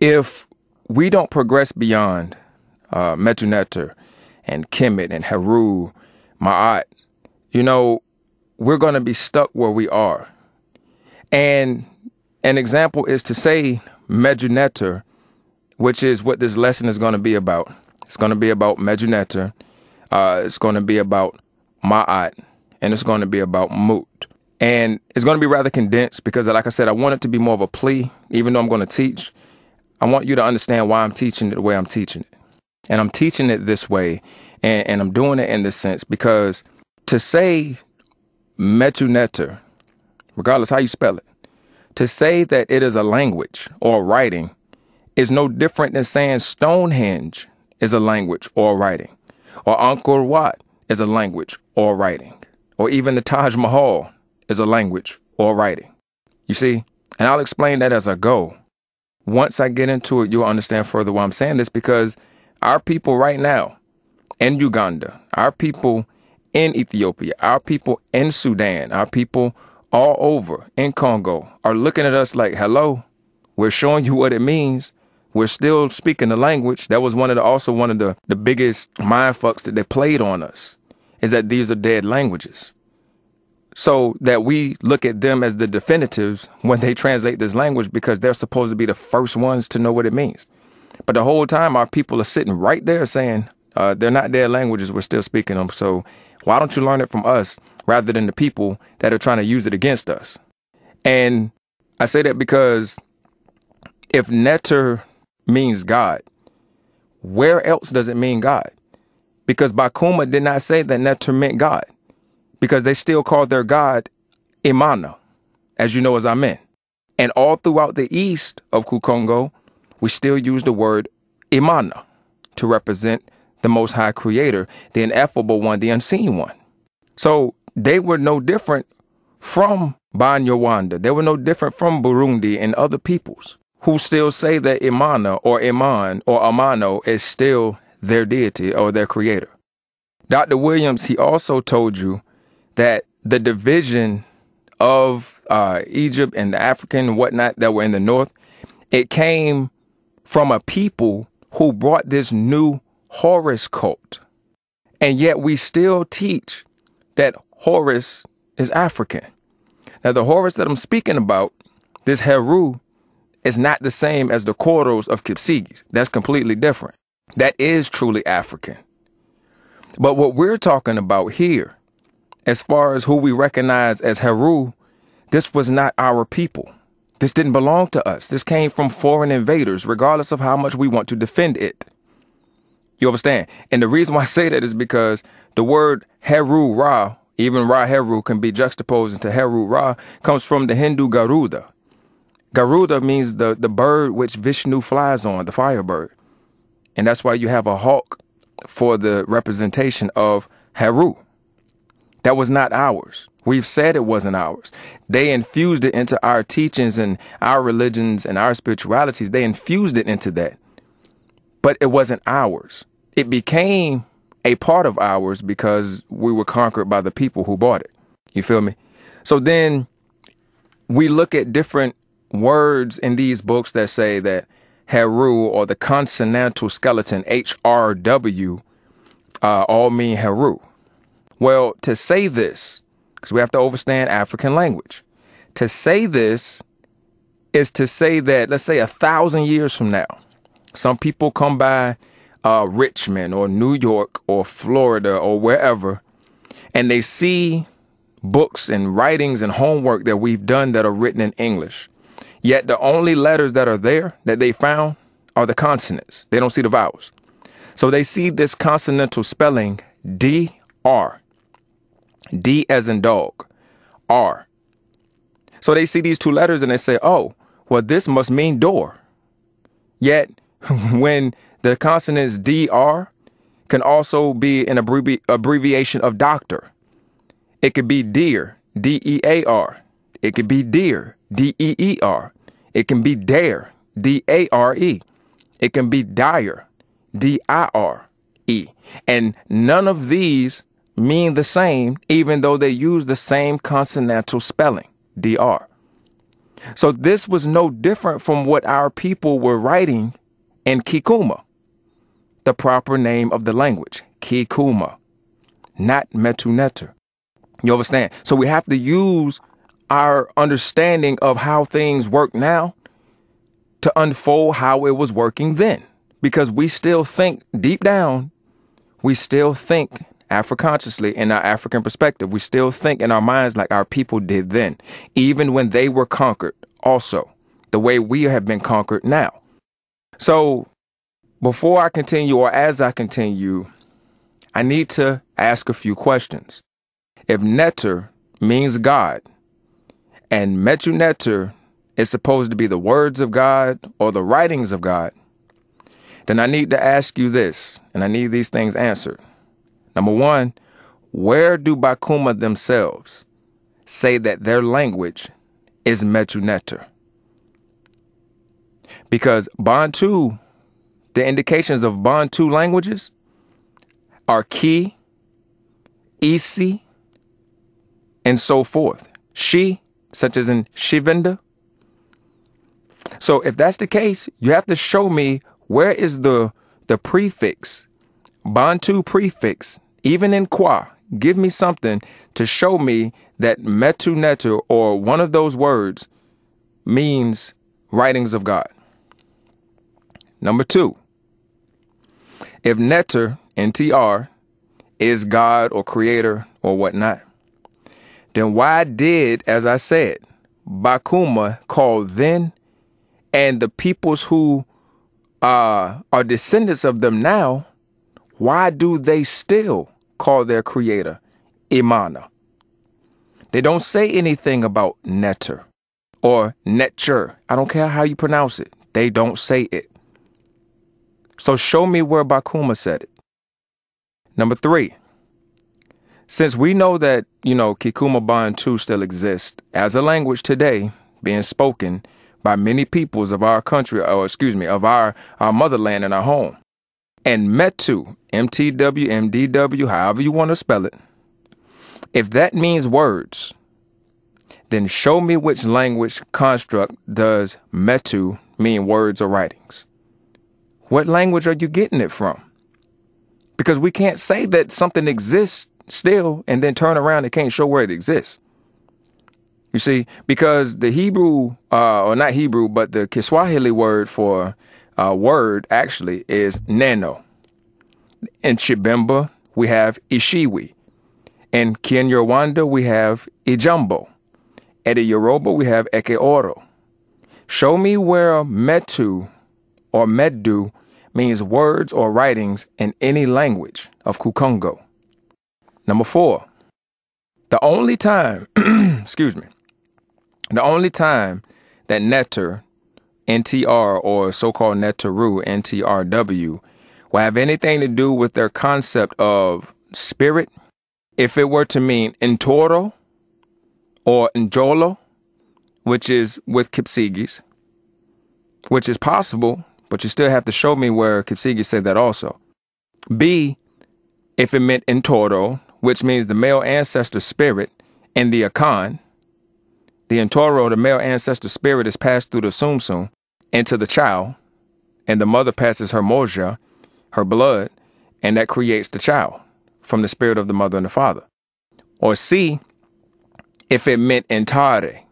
if we don't progress beyond Mtw Ntr and Kemet and Hr-m-Ikht, you know, we're going to be stuck where we are. And an example is to say Mtw Ntr, which is what this lesson is going to be about. It's going to be about Mtw Ntr. It's going to be about Ma'at, and it's going to be about Mut. And it's going to be rather condensed because, like I said, I want it to be more of a plea. Even though I'm going to teach, I want you to understand why I'm teaching it the way I'm teaching it. And I'm teaching it this way, and I'm doing it in this sense because to say Mtw Ntr, regardless how you spell it, to say that it is a language or writing is no different than saying Stonehenge is a language or writing, or Angkor Wat is a language or writing, or even the Taj Mahal is a language or writing. You see? And I'll explain that as I go. Once I get into it, you'll understand further why I'm saying this, because our people right now in Uganda, our people in Ethiopia, our people in Sudan, our people all over in Congo are looking at us like, hello, we're showing you what it means. We're still speaking the language. That was also one of the biggest mind fucks that they played on us, is that these are dead languages. So that we look at them as the definitives when they translate this language because they're supposed to be the first ones to know what it means. But the whole time our people are sitting right there saying, they're not dead languages, we're still speaking them. So why don't you learn it from us rather than the people that are trying to use it against us? And I say that because if Ntr means God, where else does it mean God? Because Bakuma did not say that Ntr meant God, because they still called their God Imana, as you know as Amen. And all throughout the east of Kukongo, we still use the word Imana to represent the Most High Creator, the ineffable one, the unseen one. So they were no different from Banyarwanda. They were no different from Burundi and other peoples who still say that Imana or Iman or Amano is still their deity or their creator. Dr. Williams, he also told you that the division of Egypt and the African and whatnot that were in the north, it came from a people who brought this new Horus cult. And yet we still teach that Horus is African. Now, the Horus that I'm speaking about, this Heru, is not the same as the Koros of Kipsigis. That's completely different. That is truly African. But what we're talking about here, as far as who we recognize as Heru, this was not our people. This didn't belong to us. This came from foreign invaders, regardless of how much we want to defend it. You understand? And the reason why I say that is because the word Heru-Ra, even Ra-Heru can be juxtaposed into Heru-Ra, comes from the Hindu Garuda. Garuda means the bird which Vishnu flies on, the firebird. And that's why you have a hawk for the representation of Heru. That was not ours. We've said it wasn't ours. They infused it into our teachings and our religions and our spiritualities. They infused it into that. But it wasn't ours. It became a part of ours because we were conquered by the people who bought it. You feel me? So then we look at different words in these books that say that Heru or the consonantal skeleton HRW all mean Heru. Well, to say this, because we have to understand African language, to say this is to say that, let's say 1,000 years from now, some people come by Richmond or New York or Florida or wherever, and they see books and writings and homework that we've done that are written in English. Yet the only letters that are there that they found are the consonants. They don't see the vowels. So they see this consonantal spelling D-R. D as in dog. R. So they see these two letters and they say, oh, well, this must mean door. Yet when the consonants DR can also be an abbreviation of doctor. It could be deer, D-E-A-R. It could be deer, D-E-E-R. It can be dare, D-A-R-E. It can be dire, D-I-R-E. And none of these mean the same, even though they use the same consonantal spelling, DR. So this was no different from what our people were writing in Kikuma, the proper name of the language, Kikuma, not Mtw Ntr. You understand? So we have to use our understanding of how things work now to unfold how it was working then. Because we still think deep down, we still think Afroconsciously in our African perspective. We still think in our minds like our people did then, even when they were conquered also, the way we have been conquered now. So before I continue, or as I continue, I need to ask a few questions. If Ntr means God, and Mtw Ntr is supposed to be the words of God or the writings of God, then I need to ask you this, and I need these things answered. Number one, where do Bakuma themselves say that their language is Mtw Ntr? Because Bantu, the indications of Bantu languages are Ki, Isi, and so forth. She, such as in Shivinda. So if that's the case, you have to show me where is the prefix, Bantu prefix, even in Kwa. Give me something to show me that Mtw Ntr or one of those words means writings of God. Number two, if Ntr, Ntr, is God or creator or whatnot, then why did, as I said, Bakuma call then and the peoples who are descendants of them now, why do they still call their creator Imana? They don't say anything about Ntr or Ntr. I don't care how you pronounce it. They don't say it. So show me where Bakuma said it. Number three, since we know that, Kikuma Bantu still exists as a language today, being spoken by many peoples of our country, of our motherland and our home. And Mtw, MTW, MDW, however you want to spell it, if that means words, then show me which language construct does Mtw mean words or writings. What language are you getting it from? Because we can't say that something exists still and then turn around and can't show where it exists. You see, because the Hebrew, or not Hebrew, but the Kiswahili word for word actually is neno. In Chibemba, we have Ishiwi. In Kinyarwanda, we have Ijambo. At the Yoruba, we have Ekeoro. Show me where Mtw or Meddu means words or writings in any language of Kukongo. Number four, the only time, the only time that Ntr, Ntr, or so-called Netru, NTRW, will have anything to do with their concept of spirit, if it were to mean Ntoro or Njolo, which is with Kipsigis, which is possible, but you still have to show me where Kipsigis said that also. B, if it meant Ntoro, which means the male ancestor spirit in the Akan. The Ntoro, the male ancestor spirit, is passed through the Sumsum into the child, and the mother passes her moja, her blood, and that creates the child from the spirit of the mother and the father. Or C, if it meant Ntare,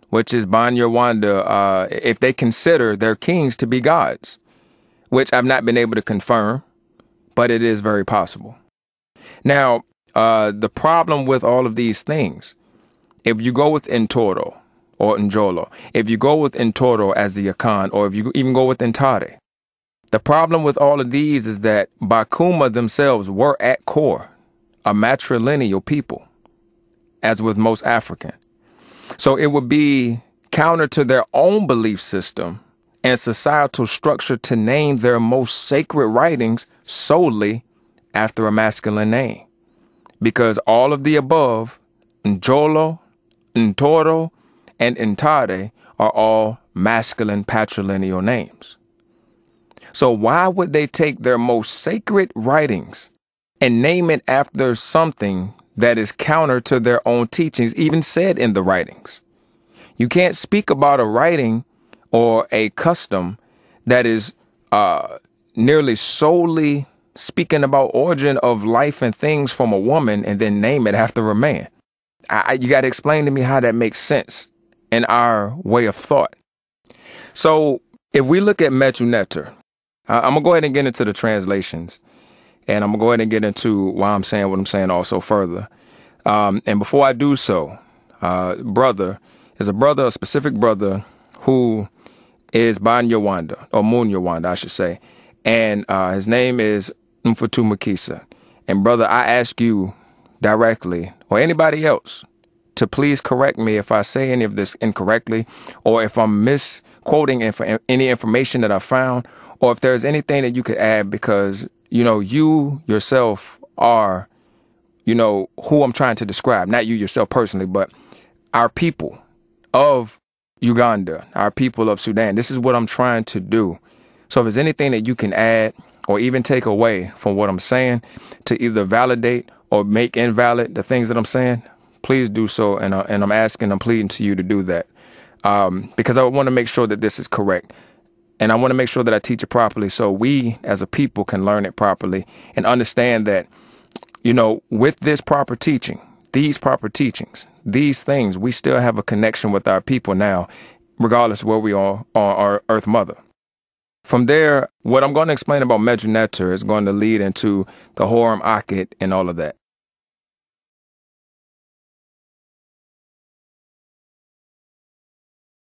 which is Banyarwanda, if they consider their kings to be gods, which I've not been able to confirm, but it is very possible. Now, the problem with all of these things, if you go with Ntoro or Njolo, if you go with Ntoro as the Akan, or if you even go with Ntare, the problem with all of these is that Bakuma themselves were at core a matrilineal people, as with most African. So it would be counter to their own belief system and societal structure to name their most sacred writings solely after a masculine name. Because all of the above, Njolo, Ntoro, and Ntare, are all masculine patrilineal names. So why would they take their most sacred writings and name it after something that is counter to their own teachings, even said in the writings? You can't speak about a writing or a custom that is nearly solely speaking about origin of life and things from a woman and then name it after a man. You got to explain to me how that makes sense in our way of thought. So if we look at Mtw Ntr, I'm going to go ahead and get into the translations, and I'm going to go ahead and get into why I'm saying what I'm saying also further. And before I do so, brother is a specific brother who is Ban Yawanda, or Moon Yawanda, I should say. And his name is Mtw Ntr. And brother, I ask you directly, or anybody else, to please correct me if I say any of this incorrectly, or if I'm misquoting any information that I found, or if there's anything that you could add, because, you yourself are, who I'm trying to describe. Not you yourself personally, but our people of Uganda, our people of Sudan. This is what I'm trying to do. So if there's anything that you can add or even take away from what I'm saying to either validate or make invalid the things that I'm saying, please do so. And I'm pleading to you to do that, because I want to make sure that this is correct. And I want to make sure that I teach it properly so we as a people can learn it properly and understand that, with this proper teaching, these proper teachings, these things, we still have a connection with our people now, regardless of where we are on our Earth Mother. From there, what I'm going to explain about Mtw Ntr is going to lead into the Hr-m-Ikht and all of that.